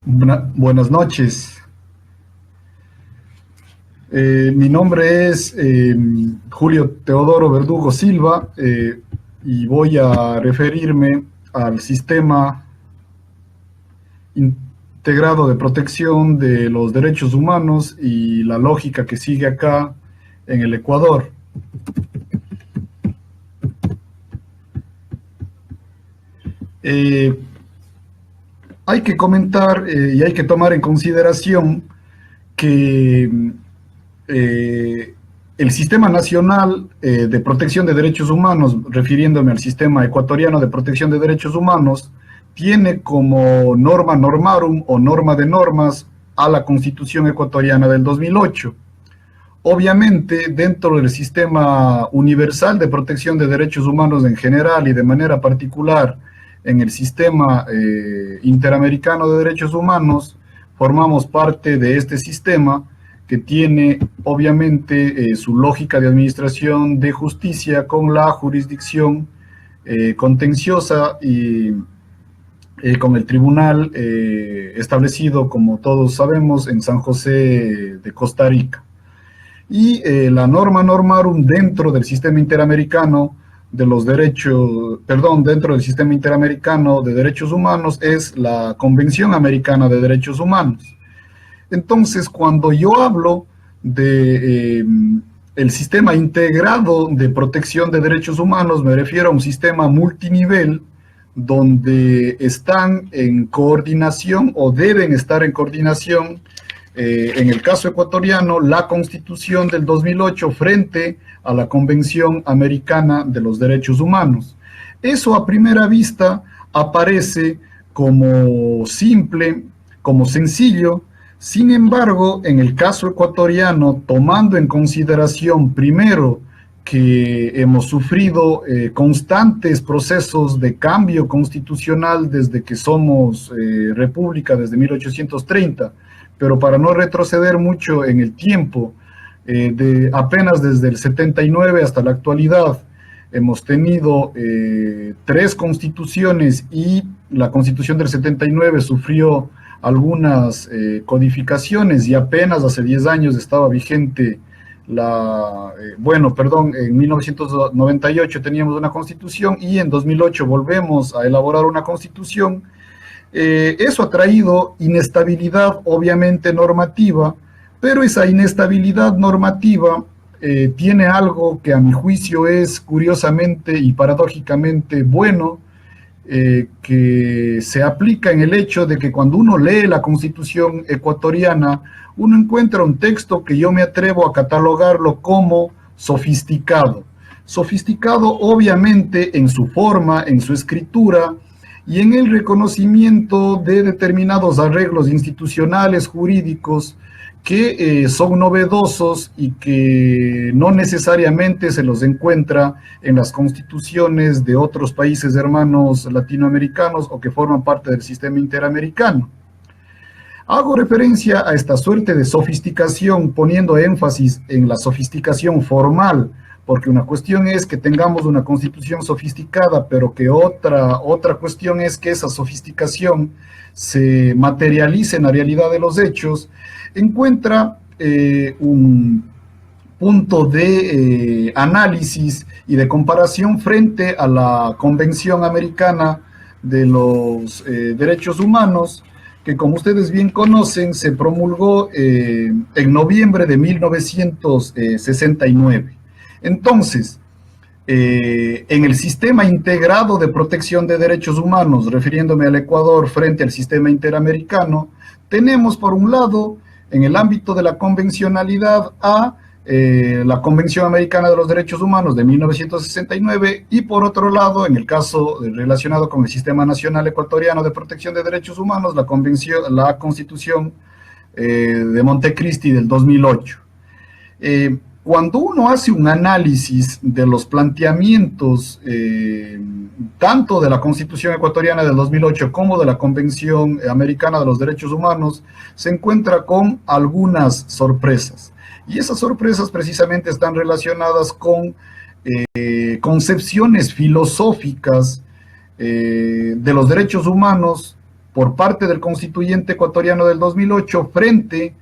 Buenas noches. Mi nombre es Julio Teodoro Verdugo Silva y voy a referirme al sistema integrado de protección de los derechos humanos y la lógica que sigue acá en el Ecuador. Hay que comentar y hay que tomar en consideración que el Sistema Nacional de Protección de Derechos Humanos, refiriéndome al Sistema Ecuatoriano de Protección de Derechos Humanos, tiene como norma normarum o norma de normas a la Constitución ecuatoriana del 2008. Obviamente, dentro del Sistema Universal de Protección de Derechos Humanos en general y de manera particular en el Sistema Interamericano de Derechos Humanos, formamos parte de este sistema que tiene obviamente su lógica de administración de justicia con la jurisdicción contenciosa y con el tribunal establecido, como todos sabemos, en San José de Costa Rica. Y la norma normarum dentro del sistema interamericano de los derechos, dentro del sistema interamericano de derechos humanos es la Convención Americana de Derechos Humanos. Entonces, cuando yo hablo de el sistema integrado de protección de derechos humanos, me refiero a un sistema multinivel donde están en coordinación o deben estar en coordinación, en el caso ecuatoriano, la Constitución del 2008 frente a la Convención Americana de los Derechos Humanos. Eso a primera vista aparece como simple, como sencillo. Sin embargo, en el caso ecuatoriano, tomando en consideración primero que hemos sufrido constantes procesos de cambio constitucional desde que somos república, desde 1830, pero para no retroceder mucho en el tiempo, apenas desde el 79 hasta la actualidad, hemos tenido 3 constituciones y la Constitución del 79 sufrió algunas codificaciones y apenas hace 10 años estaba vigente en 1998 teníamos una constitución y en 2008 volvemos a elaborar una constitución. Eso ha traído inestabilidad obviamente normativa, pero esa inestabilidad normativa tiene algo que a mi juicio es curiosamente y paradójicamente bueno, que se aplica en el hecho de que cuando uno lee la Constitución ecuatoriana, uno encuentra un texto que yo me atrevo a catalogarlo como sofisticado. Sofisticado obviamente en su forma, en su escritura y en el reconocimiento de determinados arreglos institucionales, jurídicos, que son novedosos y que no necesariamente se los encuentra en las constituciones de otros países hermanos latinoamericanos o que forman parte del sistema interamericano. Hago referencia a esta suerte de sofisticación poniendo énfasis en la sofisticación formal, porque una cuestión es que tengamos una constitución sofisticada, pero que otra cuestión es que esa sofisticación se materialice en la realidad de los hechos. Encuentra un punto de análisis y de comparación frente a la Convención Americana de los Derechos Humanos, que como ustedes bien conocen, se promulgó en noviembre de 1969. Entonces, en el sistema integrado de protección de derechos humanos, refiriéndome al Ecuador frente al sistema interamericano, tenemos por un lado, en el ámbito de la convencionalidad, a la Convención Americana de los Derechos Humanos de 1969 y por otro lado, en el caso relacionado con el Sistema Nacional Ecuatoriano de Protección de Derechos Humanos, la Constitución de Montecristi del 2008. Cuando uno hace un análisis de los planteamientos tanto de la Constitución ecuatoriana del 2008 como de la Convención Americana de los Derechos Humanos, se encuentra con algunas sorpresas. Y esas sorpresas precisamente están relacionadas con concepciones filosóficas de los derechos humanos por parte del constituyente ecuatoriano del 2008 frente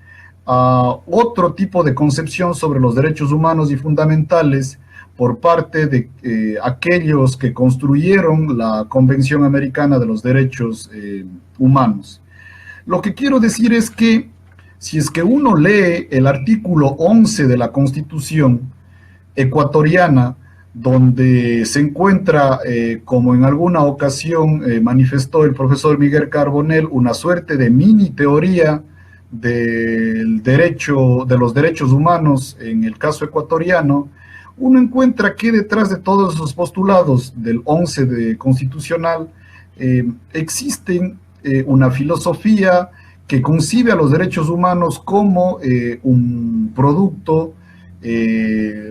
a otro tipo de concepción sobre los derechos humanos y fundamentales por parte de aquellos que construyeron la Convención Americana de los Derechos Humanos. Lo que quiero decir es que si es que uno lee el artículo 11 de la Constitución ecuatoriana, donde se encuentra, como en alguna ocasión manifestó el profesor Miguel Carbonell, una suerte de mini teoría del derecho, de los derechos humanos en el caso ecuatoriano, uno encuentra que detrás de todos esos postulados del 11 de constitucional existen una filosofía que concibe a los derechos humanos como un producto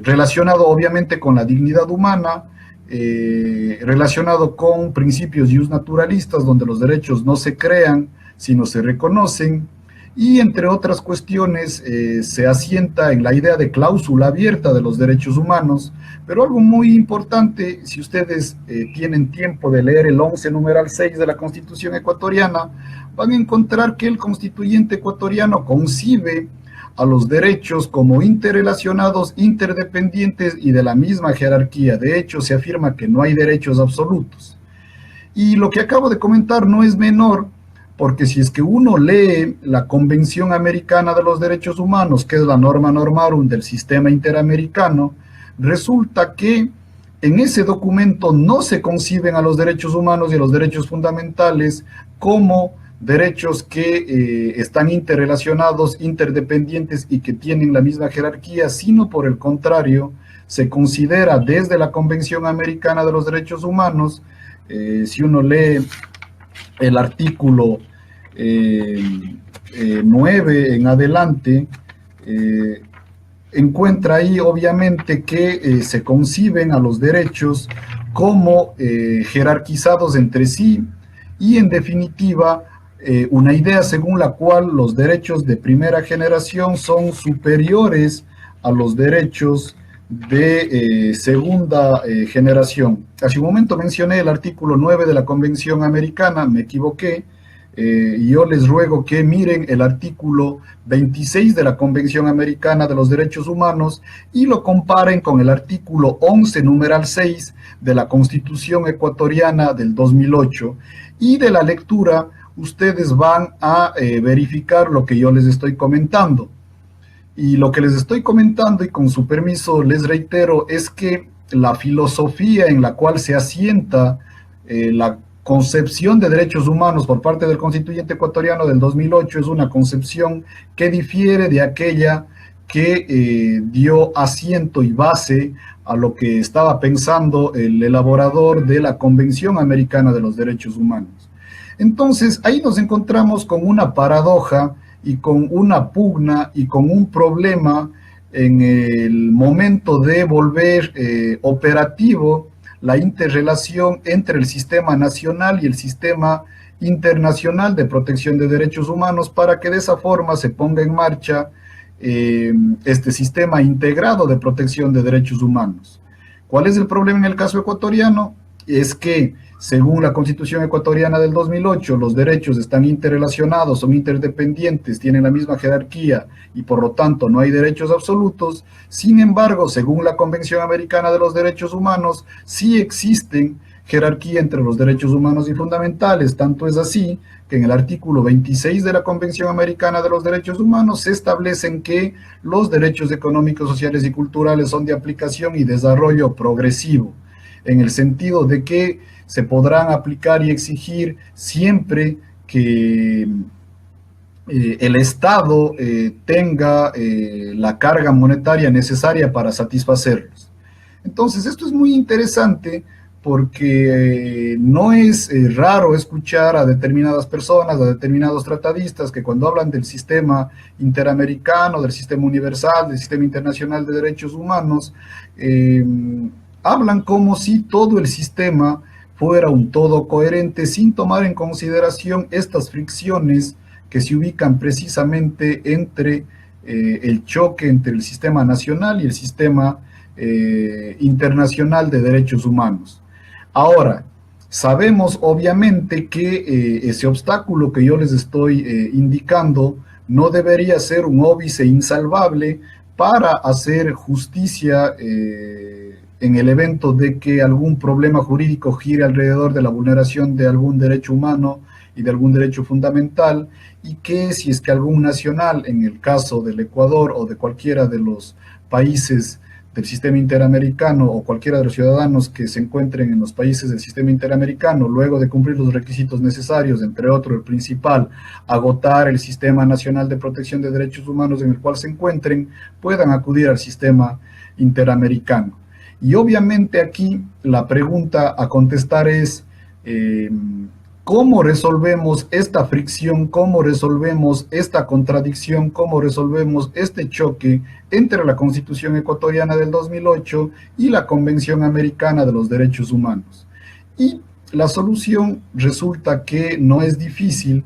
relacionado obviamente con la dignidad humana, relacionado con principios naturalistas, donde los derechos no se crean, sino se reconocen, y entre otras cuestiones se asienta en la idea de cláusula abierta de los derechos humanos, pero algo muy importante, si ustedes tienen tiempo de leer el 11 numeral 6 de la Constitución ecuatoriana, van a encontrar que el constituyente ecuatoriano concibe a los derechos como interrelacionados, interdependientes y de la misma jerarquía. De hecho, se afirma que no hay derechos absolutos. Y lo que acabo de comentar no es menor, porque si es que uno lee la Convención Americana de los Derechos Humanos, que es la norma normarum del sistema interamericano, resulta que en ese documento no se conciben a los derechos humanos y a los derechos fundamentales como derechos que están interrelacionados, interdependientes y que tienen la misma jerarquía, sino por el contrario, se considera desde la Convención Americana de los Derechos Humanos, si uno lee el artículo 9 en adelante, encuentra ahí obviamente que se conciben a los derechos como jerarquizados entre sí y en definitiva una idea según la cual los derechos de primera generación son superiores a los derechos de segunda generación. Hace un momento mencioné el artículo 9 de la Convención Americana, me equivoqué, y yo les ruego que miren el artículo 26 de la Convención Americana de los Derechos Humanos y lo comparen con el artículo 11, numeral 6 de la Constitución ecuatoriana del 2008, y de la lectura ustedes van a verificar lo que yo les estoy comentando. Y lo que les estoy comentando, y con su permiso les reitero, es que la filosofía en la cual se asienta la concepción de derechos humanos por parte del constituyente ecuatoriano del 2008 es una concepción que difiere de aquella que dio asiento y base a lo que estaba pensando el elaborador de la Convención Americana de los Derechos Humanos. Entonces, ahí nos encontramos con una paradoja y con una pugna y con un problema en el momento de volver operativo la interrelación entre el sistema nacional y el sistema internacional de protección de derechos humanos para que de esa forma se ponga en marcha este sistema integrado de protección de derechos humanos. ¿Cuál es el problema en el caso ecuatoriano? Es que según la Constitución ecuatoriana del 2008, los derechos están interrelacionados, son interdependientes, tienen la misma jerarquía y por lo tanto no hay derechos absolutos. Sin embargo, según la Convención Americana de los Derechos Humanos, sí existen jerarquía entre los derechos humanos y fundamentales. Tanto es así que en el artículo 26 de la Convención Americana de los Derechos Humanos se establecen que los derechos económicos, sociales y culturales son de aplicación y desarrollo progresivo, en el sentido de que se podrán aplicar y exigir siempre que el Estado tenga la carga monetaria necesaria para satisfacerlos. Entonces, esto es muy interesante porque no es raro escuchar a determinadas personas, a determinados tratadistas que cuando hablan del sistema interamericano, del sistema universal, del sistema internacional de derechos humanos, hablan como si todo el sistema fuera un todo coherente sin tomar en consideración estas fricciones que se ubican precisamente entre el choque entre el sistema nacional y el sistema internacional de derechos humanos. Ahora, Sabemos obviamente que ese obstáculo que yo les estoy indicando no debería ser un óbice insalvable para hacer justicia en el evento de que algún problema jurídico gire alrededor de la vulneración de algún derecho humano y de algún derecho fundamental, y que si es que algún nacional, en el caso del Ecuador o de cualquiera de los países del sistema interamericano o cualquiera de los ciudadanos que se encuentren en los países del sistema interamericano, luego de cumplir los requisitos necesarios, entre otros el principal, agotar el sistema nacional de protección de derechos humanos en el cual se encuentren, puedan acudir al sistema interamericano. Y obviamente aquí la pregunta a contestar es, ¿cómo resolvemos esta fricción? ¿Cómo resolvemos esta contradicción? ¿Cómo resolvemos este choque entre la Constitución ecuatoriana del 2008 y la Convención Americana de los Derechos Humanos? Y la solución resulta que no es difícil,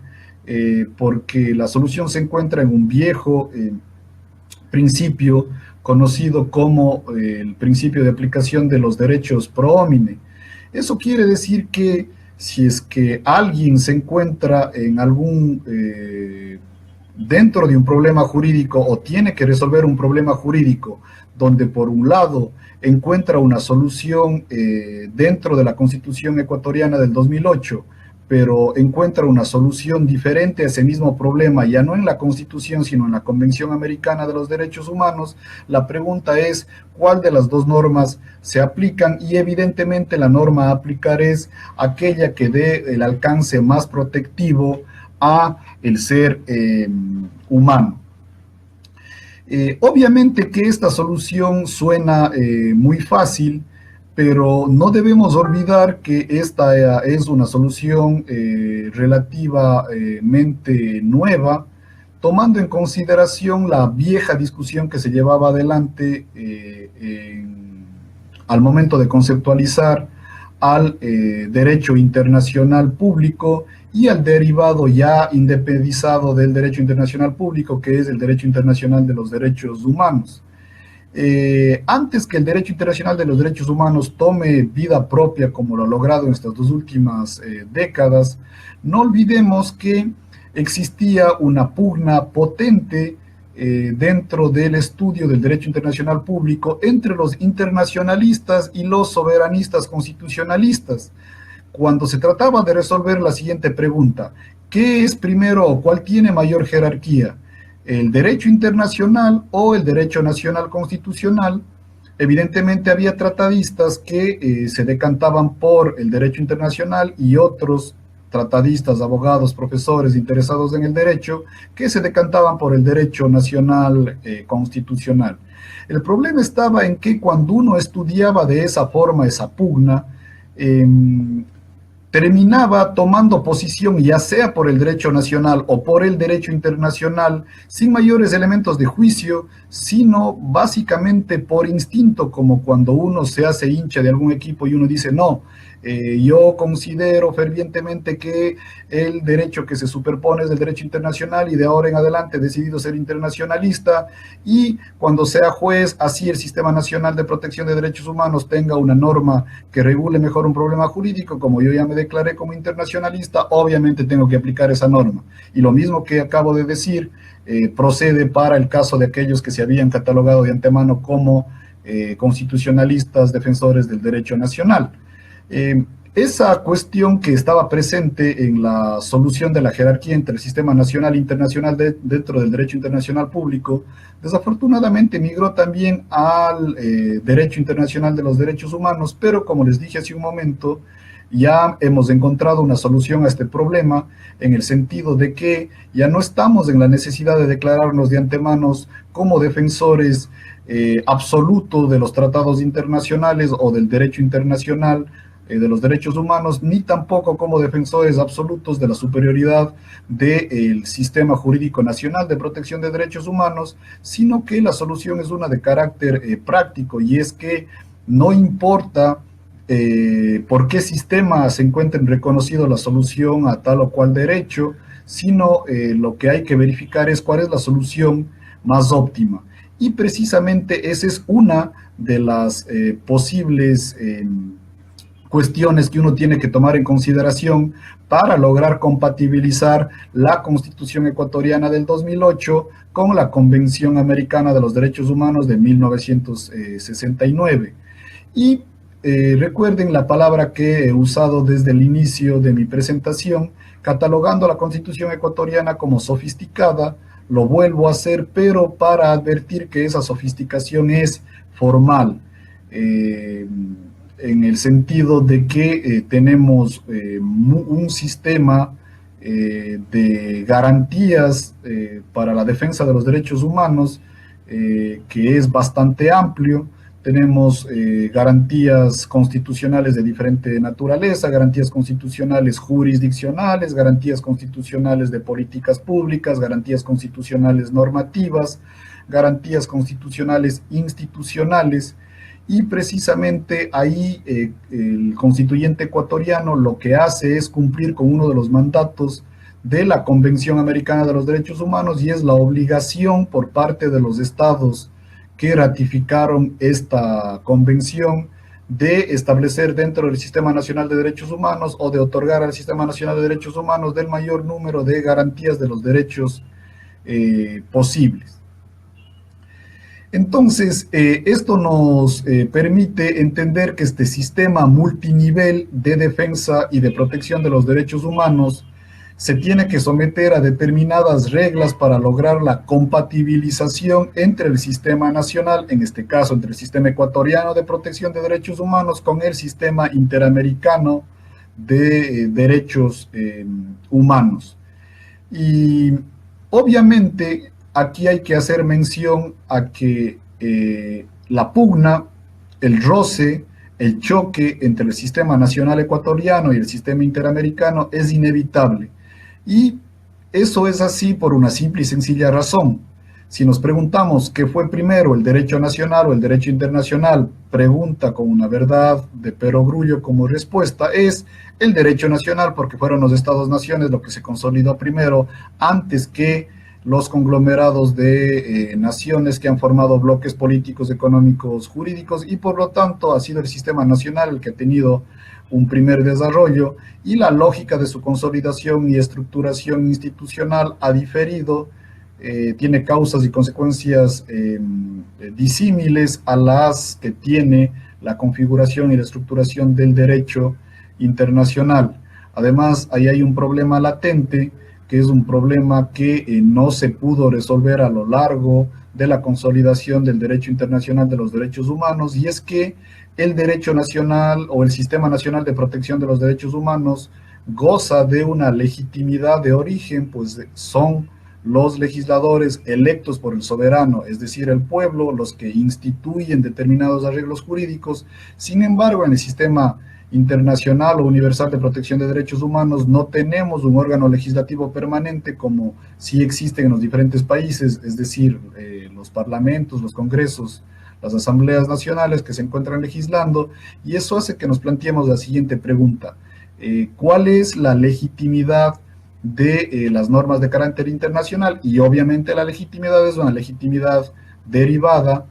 porque la solución se encuentra en un viejo principio conocido como el principio de aplicación de los derechos pro homine. Eso quiere decir que si es que alguien se encuentra en algún, dentro de un problema jurídico o tiene que resolver un problema jurídico donde por un lado encuentra una solución dentro de la Constitución ecuatoriana del 2008, pero encuentra una solución diferente a ese mismo problema, ya no en la Constitución, sino en la Convención Americana de los Derechos Humanos, la pregunta es cuál de las dos normas se aplican, y evidentemente la norma a aplicar es aquella que dé el alcance más protectivo a el ser humano. Obviamente que esta solución suena muy fácil, pero no debemos olvidar que esta es una solución relativamente nueva, tomando en consideración la vieja discusión que se llevaba adelante al momento de conceptualizar al derecho internacional público y al derivado ya independizado del derecho internacional público, que es el derecho internacional de los derechos humanos. Antes que el derecho internacional de los derechos humanos tome vida propia, como lo ha logrado en estas dos últimas décadas, no olvidemos que existía una pugna potente dentro del estudio del derecho internacional público entre los internacionalistas y los soberanistas constitucionalistas, cuando se trataba de resolver la siguiente pregunta: ¿qué es primero o cuál tiene mayor jerarquía? ¿El derecho internacional o el derecho nacional constitucional? Evidentemente había tratadistas que se decantaban por el derecho internacional y otros tratadistas, abogados, profesores interesados en el derecho que se decantaban por el derecho nacional constitucional. El problema estaba en que cuando uno estudiaba de esa forma esa pugna, terminaba tomando posición ya sea por el derecho nacional o por el derecho internacional sin mayores elementos de juicio, sino básicamente por instinto, como cuando uno se hace hincha de algún equipo y uno dice no, yo considero fervientemente que el derecho que se superpone es el derecho internacional y de ahora en adelante he decidido ser internacionalista, y cuando sea juez, así el Sistema Nacional de Protección de Derechos Humanos tenga una norma que regule mejor un problema jurídico, como yo ya me declaré como internacionalista, obviamente tengo que aplicar esa norma. Y lo mismo que acabo de decir procede para el caso de aquellos que se habían catalogado de antemano como constitucionalistas, defensores del derecho nacional. Esa cuestión que estaba presente en la solución de la jerarquía entre el sistema nacional e internacional dentro del derecho internacional público, desafortunadamente migró también al derecho internacional de los derechos humanos, pero como les dije hace un momento, ya hemos encontrado una solución a este problema, en el sentido de que ya no estamos en la necesidad de declararnos de antemano como defensores absolutos de los tratados internacionales o del derecho internacional de los derechos humanos, ni tampoco como defensores absolutos de la superioridad del sistema jurídico nacional de protección de derechos humanos, sino que la solución es una de carácter práctico, y es que no importa por qué sistema se encuentre reconocido la solución a tal o cual derecho, sino lo que hay que verificar es cuál es la solución más óptima. Y precisamente esa es una de las posibles cuestiones que uno tiene que tomar en consideración para lograr compatibilizar la Constitución ecuatoriana del 2008 con la Convención Americana de los Derechos Humanos de 1969. Y recuerden la palabra que he usado desde el inicio de mi presentación, catalogando la Constitución ecuatoriana como sofisticada. Lo vuelvo a hacer, pero para advertir que esa sofisticación es formal, en el sentido de que tenemos un sistema de garantías para la defensa de los derechos humanos que es bastante amplio. Tenemos garantías constitucionales de diferente naturaleza, garantías constitucionales jurisdiccionales, garantías constitucionales de políticas públicas, garantías constitucionales normativas, garantías constitucionales institucionales, y precisamente ahí el constituyente ecuatoriano lo que hace es cumplir con uno de los mandatos de la Convención Americana de los Derechos Humanos, y es la obligación por parte de los estados que ratificaron esta convención de establecer dentro del Sistema Nacional de Derechos Humanos, o de otorgar al Sistema Nacional de Derechos Humanos, del mayor número de garantías de los derechos posibles. Entonces, esto nos permite entender que este sistema multinivel de defensa y de protección de los derechos humanos se tiene que someter a determinadas reglas para lograr la compatibilización entre el sistema nacional, en este caso entre el sistema ecuatoriano de protección de derechos humanos, con el sistema interamericano de derechos humanos. Y obviamente aquí hay que hacer mención a que la pugna, el roce, el choque entre el sistema nacional ecuatoriano y el sistema interamericano es inevitable. Y eso es así por una simple y sencilla razón. Si nos preguntamos qué fue primero, el derecho nacional o el derecho internacional, pregunta con una verdad de perogrullo como respuesta, es el derecho nacional, porque fueron los estados-naciones lo que se consolidó primero, antes que los conglomerados de naciones que han formado bloques políticos, económicos, jurídicos, y por lo tanto ha sido el sistema nacional el que ha tenido un primer desarrollo, y la lógica de su consolidación y estructuración institucional ha diferido, tiene causas y consecuencias disímiles a las que tiene la configuración y la estructuración del derecho internacional. Además, ahí hay un problema latente, que es un problema que no se pudo resolver a lo largo de la consolidación del derecho internacional de los derechos humanos, y es que el derecho nacional o el Sistema Nacional de Protección de los Derechos Humanos goza de una legitimidad de origen, pues son los legisladores electos por el soberano, es decir, el pueblo, los que instituyen determinados arreglos jurídicos. Sin embargo, en el sistema internacional o universal de protección de derechos humanos no tenemos un órgano legislativo permanente como sí existe en los diferentes países, es decir, los parlamentos, los congresos, las asambleas nacionales que se encuentran legislando, y eso hace que nos planteemos la siguiente pregunta: ¿cuál es la legitimidad de las normas de carácter internacional? Y obviamente la legitimidad es una legitimidad derivada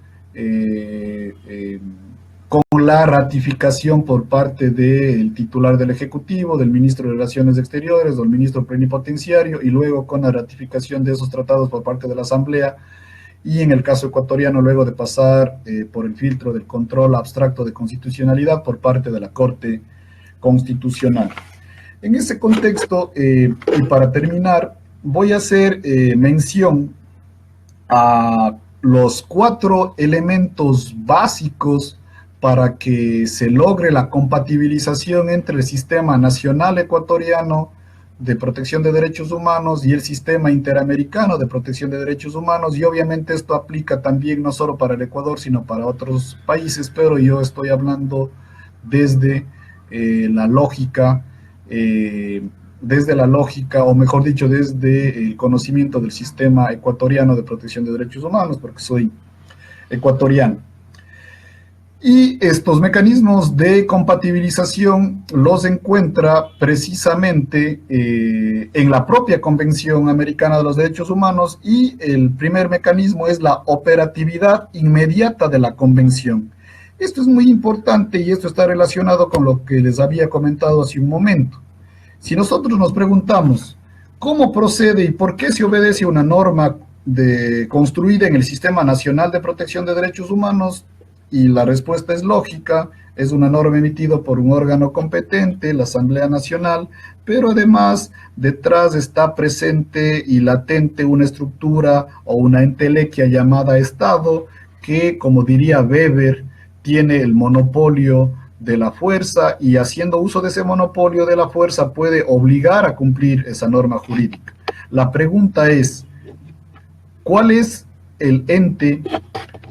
con la ratificación por parte del titular del Ejecutivo, del ministro de Relaciones Exteriores, del ministro plenipotenciario, y luego con la ratificación de esos tratados por parte de la Asamblea, y en el caso ecuatoriano, luego de pasar por el filtro del control abstracto de constitucionalidad por parte de la Corte Constitucional. En ese contexto, y para terminar, voy a hacer mención a los 4 elementos básicos para que se logre la compatibilización entre el Sistema Nacional Ecuatoriano de Protección de Derechos Humanos y el Sistema Interamericano de Protección de Derechos Humanos, y obviamente esto aplica también no solo para el Ecuador, sino para otros países, pero yo estoy hablando desde la lógica, o mejor dicho, desde el conocimiento del Sistema Ecuatoriano de Protección de Derechos Humanos, porque soy ecuatoriano. Y estos mecanismos de compatibilización los encuentra precisamente en la propia Convención Americana de los Derechos Humanos, y el primer mecanismo es la operatividad inmediata de la Convención. Esto es muy importante y esto está relacionado con lo que les había comentado hace un momento. Si nosotros nos preguntamos cómo procede y por qué se obedece una norma construida en el Sistema Nacional de Protección de Derechos Humanos, y la respuesta es lógica, es una norma emitida por un órgano competente, la Asamblea Nacional, pero además detrás está presente y latente una estructura o una entelequia llamada Estado, que, como diría Weber, tiene el monopolio de la fuerza y, haciendo uso de ese monopolio de la fuerza, puede obligar a cumplir esa norma jurídica. La pregunta es, ¿cuál es el ente,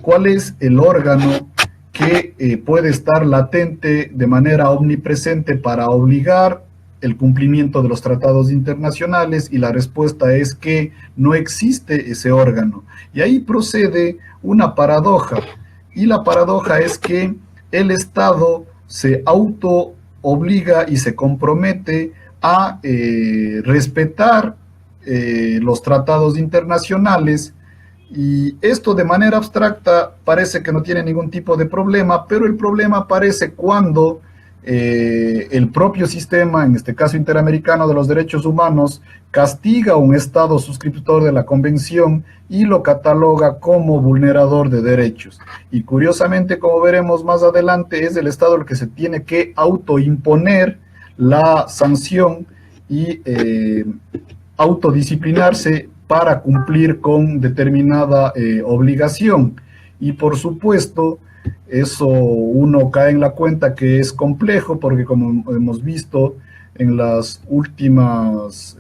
cuál es el órgano que puede estar latente de manera omnipresente para obligar el cumplimiento de los tratados internacionales? Y la respuesta es que no existe ese órgano. Y ahí procede una paradoja, y la paradoja es que el Estado se auto obliga y se compromete a respetar los tratados internacionales, y esto de manera abstracta parece que no tiene ningún tipo de problema, pero el problema aparece cuando el propio sistema, en este caso interamericano de los derechos humanos, castiga a un Estado suscriptor de la Convención y lo cataloga como vulnerador de derechos. Y curiosamente, como veremos más adelante, es el Estado el que se tiene que autoimponer la sanción y autodisciplinarse para cumplir con determinada obligación. Y por supuesto, eso uno cae en la cuenta que es complejo, porque como hemos visto en las últimas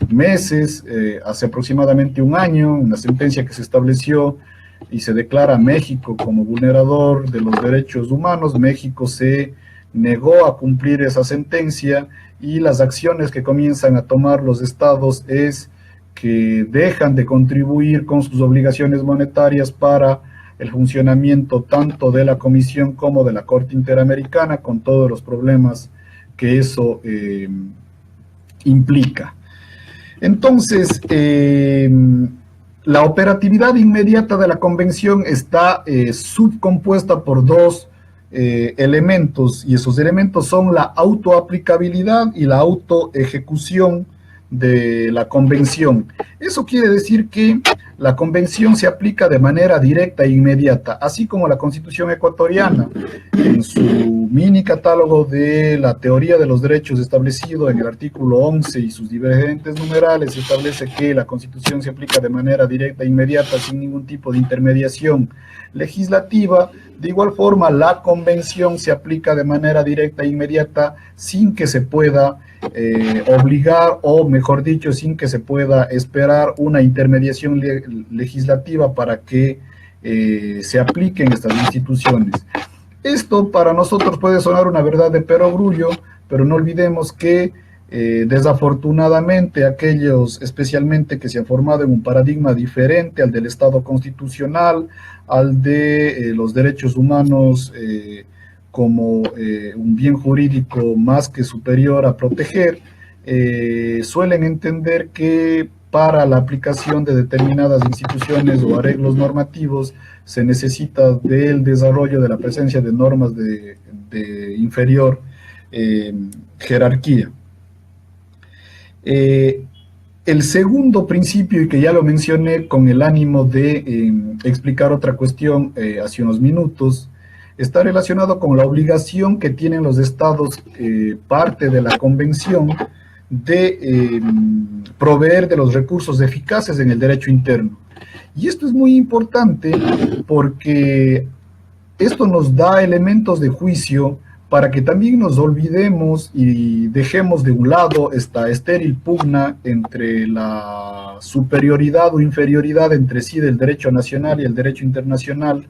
meses, hace aproximadamente un año, una sentencia que se estableció y se declara a México como vulnerador de los derechos humanos, México se negó a cumplir esa sentencia, y las acciones que comienzan a tomar los estados es que dejan de contribuir con sus obligaciones monetarias para el funcionamiento tanto de la Comisión como de la Corte Interamericana, con todos los problemas que eso implica. Entonces, la operatividad inmediata de la Convención está subcompuesta por dos elementos, y esos elementos son la autoaplicabilidad y la autoejecución de la Convención. Eso quiere decir que la Convención se aplica de manera directa e inmediata, así como la Constitución ecuatoriana, en su mini catálogo de la teoría de los derechos establecido en el artículo 11 y sus divergentes numerales, establece que la Constitución se aplica de manera directa e inmediata sin ningún tipo de intermediación legislativa. De igual forma, la Convención se aplica de manera directa e inmediata sin que se pueda obligar, o mejor dicho, sin que se pueda esperar una intermediación legislativa para que se apliquen estas instituciones. Esto para nosotros puede sonar una verdad de perogrullo, pero no olvidemos que desafortunadamente aquellos especialmente que se han formado en un paradigma diferente al del Estado constitucional, al de los derechos humanos como un bien jurídico más que superior a proteger, suelen entender que para la aplicación de determinadas instituciones o arreglos normativos se necesita del desarrollo de la presencia de normas de inferior jerarquía. El segundo principio, y que ya lo mencioné con el ánimo de explicar otra cuestión hace unos minutos, está relacionado con la obligación que tienen los estados, parte de la Convención, de proveer de los recursos eficaces en el derecho interno. Y esto es muy importante porque esto nos da elementos de juicio para que también nos olvidemos y dejemos de un lado esta estéril pugna entre la superioridad o inferioridad entre sí del derecho nacional y el derecho internacional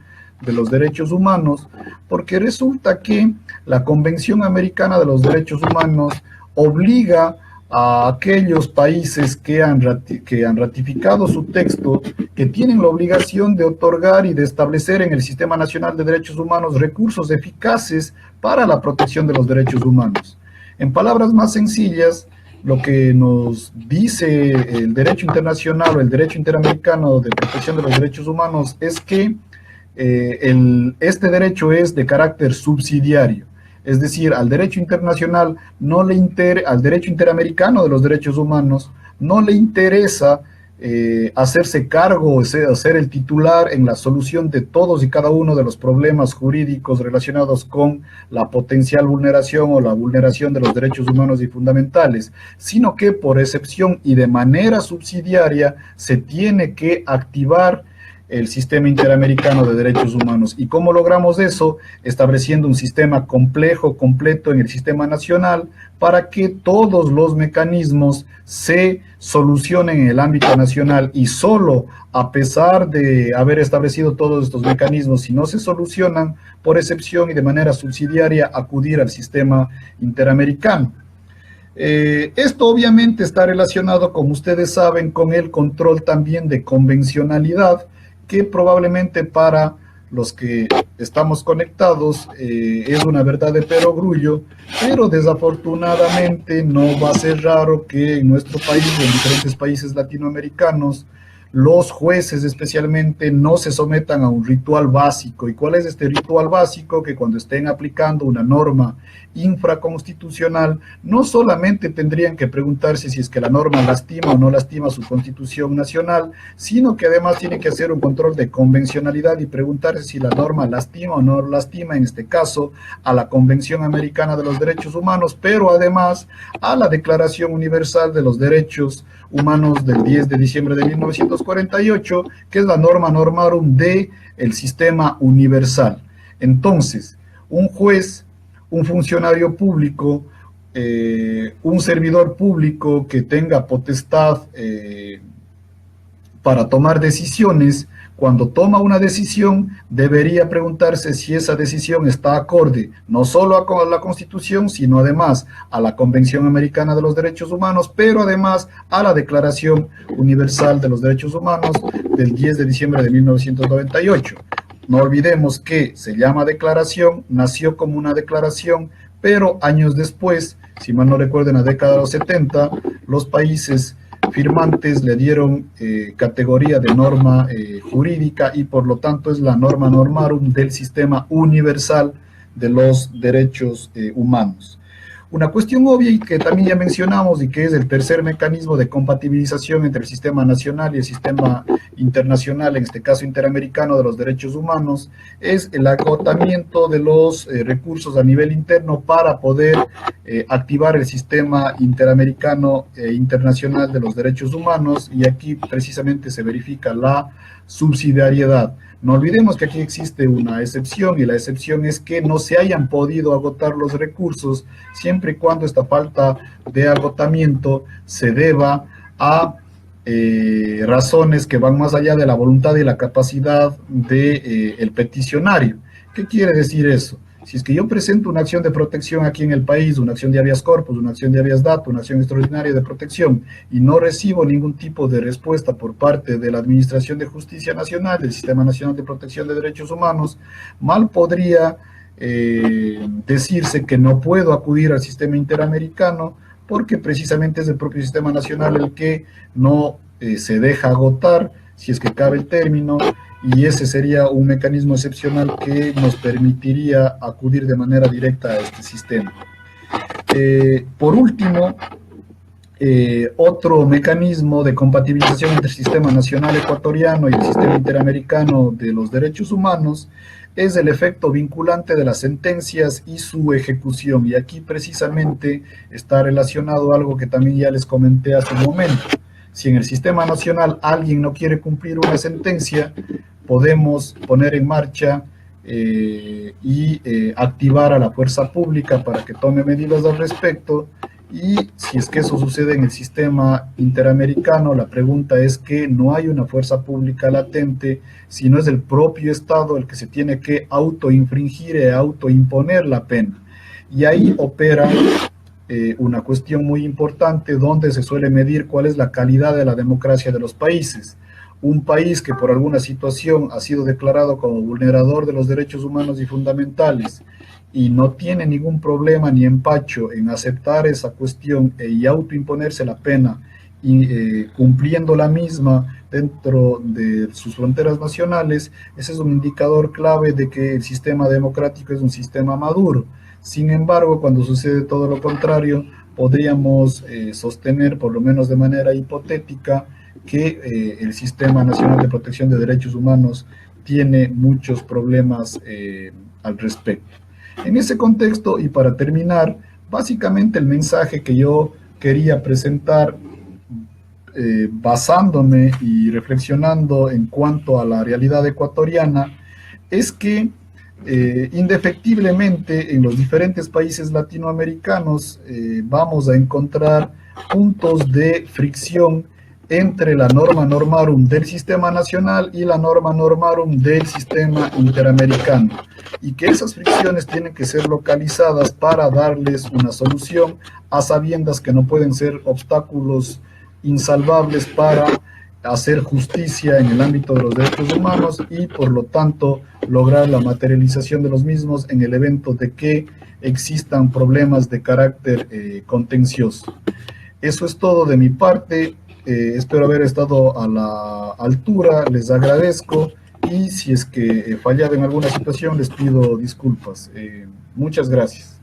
de los derechos humanos, porque resulta que la Convención Americana de los Derechos Humanos obliga a aquellos países que han ratificado su texto, que tienen la obligación de otorgar y de establecer en el Sistema Nacional de Derechos Humanos recursos eficaces para la protección de los derechos humanos. En palabras más sencillas, lo que nos dice el derecho internacional o el derecho interamericano de protección de los derechos humanos es que este derecho es de carácter subsidiario. Es decir, al derecho internacional, al derecho interamericano de los derechos humanos, no le interesa hacerse cargo o ser el titular en la solución de todos y cada uno de los problemas jurídicos relacionados con la potencial vulneración o la vulneración de los derechos humanos y fundamentales, sino que por excepción y de manera subsidiaria se tiene que activar el sistema interamericano de derechos humanos. ¿Y cómo logramos eso? Estableciendo un sistema complejo, completo en el sistema nacional para que todos los mecanismos se solucionen en el ámbito nacional, y solo a pesar de haber establecido todos estos mecanismos, si no se solucionan, por excepción y de manera subsidiaria, acudir al sistema interamericano. Esto obviamente está relacionado, como ustedes saben, con el control también de convencionalidad, que probablemente para los que estamos conectados es una verdad de perogrullo, pero desafortunadamente no va a ser raro que en nuestro país o en diferentes países latinoamericanos los jueces especialmente no se sometan a un ritual básico. ¿Y cuál es este ritual básico? Que cuando estén aplicando una norma infraconstitucional, no solamente tendrían que preguntarse si es que la norma lastima o no lastima su constitución nacional, sino que además tienen que hacer un control de convencionalidad y preguntarse si la norma lastima o no lastima, en este caso, a la Convención Americana de los Derechos Humanos, pero además a la Declaración Universal de los Derechos Humanos del 10 de diciembre de 1948, que es la norma normarum del sistema universal. Entonces, un juez, un funcionario público, un servidor público que tenga potestad para tomar decisiones, cuando toma una decisión, debería preguntarse si esa decisión está acorde no solo a la Constitución, sino además a la Convención Americana de los Derechos Humanos, pero además a la Declaración Universal de los Derechos Humanos del 10 de diciembre de 1998. No olvidemos que se llama declaración, nació como una declaración, pero años después, si mal no recuerdo, en la década de los 70, los países firmantes le dieron categoría de norma jurídica, y por lo tanto es la norma normarum del sistema universal de los derechos humanos. Una cuestión obvia y que también ya mencionamos, y que es el tercer mecanismo de compatibilización entre el sistema nacional y el sistema internacional, en este caso interamericano de los derechos humanos, es el agotamiento de los recursos a nivel interno para poder activar el sistema interamericano e internacional de los derechos humanos, y aquí precisamente se verifica la subsidiariedad. No olvidemos que aquí existe una excepción, y la excepción es que no se hayan podido agotar los recursos, siempre y cuando esta falta de agotamiento se deba a razones que van más allá de la voluntad y la capacidad del peticionario. ¿Qué quiere decir eso? Si es que yo presento una acción de protección aquí en el país, una acción de habeas corpus, una acción de habeas data, una acción extraordinaria de protección, y no recibo ningún tipo de respuesta por parte de la Administración de Justicia Nacional, del Sistema Nacional de Protección de Derechos Humanos, mal podría decirse que no puedo acudir al sistema interamericano, porque precisamente es el propio sistema nacional el que no se deja agotar, si es que cabe el término, y ese sería un mecanismo excepcional que nos permitiría acudir de manera directa a este sistema. Por último, otro mecanismo de compatibilización entre el sistema nacional ecuatoriano y el sistema interamericano de los derechos humanos es el efecto vinculante de las sentencias y su ejecución, y aquí precisamente está relacionado algo que también ya les comenté hace un momento. Si en el sistema nacional alguien no quiere cumplir una sentencia, podemos poner en marcha y activar a la fuerza pública para que tome medidas al respecto. Y si es que eso sucede en el sistema interamericano, la pregunta es que no hay una fuerza pública latente, sino es el propio Estado el que se tiene que autoinfringir e autoimponer la pena. Y ahí opera una cuestión muy importante, donde se suele medir cuál es la calidad de la democracia de los países. Un país que por alguna situación ha sido declarado como vulnerador de los derechos humanos y fundamentales y no tiene ningún problema ni empacho en aceptar esa cuestión y autoimponerse la pena, y cumpliendo la misma dentro de sus fronteras nacionales, ese es un indicador clave de que el sistema democrático es un sistema maduro. Sin embargo, cuando sucede todo lo contrario, podríamos sostener, por lo menos de manera hipotética, que el Sistema Nacional de Protección de Derechos Humanos tiene muchos problemas al respecto. En ese contexto, y para terminar, básicamente el mensaje que yo quería presentar, basándome y reflexionando en cuanto a la realidad ecuatoriana, es que indefectiblemente en los diferentes países latinoamericanos vamos a encontrar puntos de fricción entre la norma normarum del sistema nacional y la norma normarum del sistema interamericano, y que esas fricciones tienen que ser localizadas para darles una solución, a sabiendas que no pueden ser obstáculos insalvables para hacer justicia en el ámbito de los derechos humanos y por lo tanto lograr la materialización de los mismos en el evento de que existan problemas de carácter contencioso. Eso es todo de mi parte. Espero haber estado a la altura, les agradezco, y si es que he fallado en alguna situación les pido disculpas. Muchas gracias.